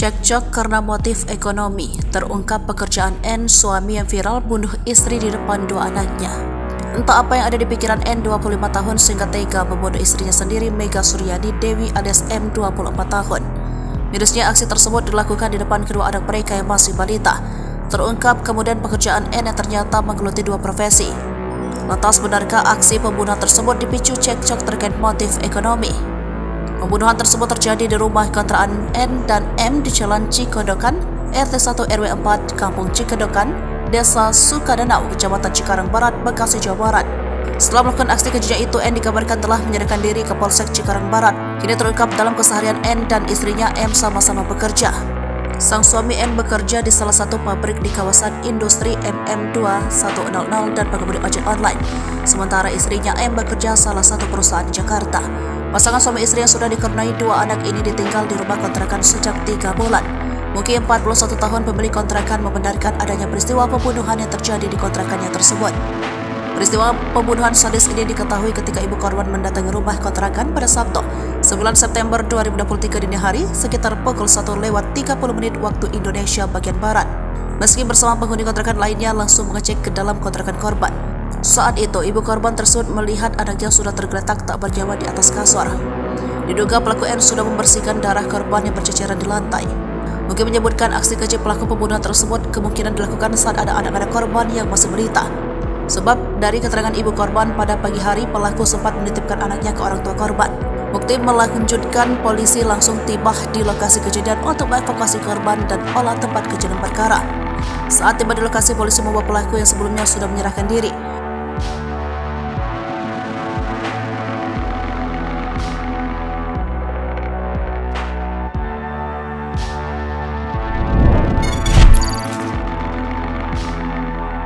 Cekcok karena motif ekonomi, terungkap pekerjaan N, suami yang viral bunuh istri di depan dua anaknya. Entah apa yang ada di pikiran N, 25 tahun, sehingga tega membunuh istrinya sendiri, Mega Suryadi Dewi alias M, 24 tahun. Mirisnya aksi tersebut dilakukan di depan kedua anak mereka yang masih balita. Terungkap kemudian pekerjaan N yang ternyata menggeluti dua profesi. Lantas benarkah aksi pembunuhan tersebut dipicu cekcok terkait motif ekonomi? Pembunuhan tersebut terjadi di rumah kontrakan N dan M di Jalan Cikodokan, RT 1 RW 4, Kampung Cikodokan, Desa Sukadanau, Kecamatan Cikarang Barat, Bekasi, Jawa Barat. Setelah melakukan aksi kejinya itu, N dikabarkan telah menyerahkan diri ke Polsek Cikarang Barat. Kini terungkap dalam keseharian N dan istrinya M sama-sama bekerja. Sang suami N bekerja di salah satu pabrik di kawasan industri MM2100 dan pengemudi ojek online. Sementara istrinya M bekerja salah satu perusahaan di Jakarta. Pasangan suami istri yang sudah dikaruniai dua anak ini ditinggal di rumah kontrakan sejak 3 bulan. Muki 41 tahun pemilik kontrakan membenarkan adanya peristiwa pembunuhan yang terjadi di kontrakannya tersebut. Peristiwa pembunuhan sadis ini diketahui ketika ibu korban mendatangi rumah kontrakan pada Sabtu, 9 September 2023 dini hari sekitar pukul 1:30 waktu Indonesia bagian Barat. Meski bersama penghuni kontrakan lainnya langsung mengecek ke dalam kontrakan korban. Saat itu, ibu korban tersebut melihat anaknya sudah tergeletak tak bernyawa di atas kasur. Diduga pelaku N sudah membersihkan darah korban yang berceceran di lantai. Muki menyebutkan aksi keji pelaku pembunuhan tersebut kemungkinan dilakukan saat ada anak-anak korban yang masih balita. Sebab dari keterangan ibu korban pada pagi hari pelaku sempat menitipkan anaknya ke orang tua korban. Bukti melanjutkan polisi langsung tiba di lokasi kejadian untuk mengevakuasi korban dan olah tempat kejadian perkara. Saat tiba di lokasi, polisi membawa pelaku yang sebelumnya sudah menyerahkan diri.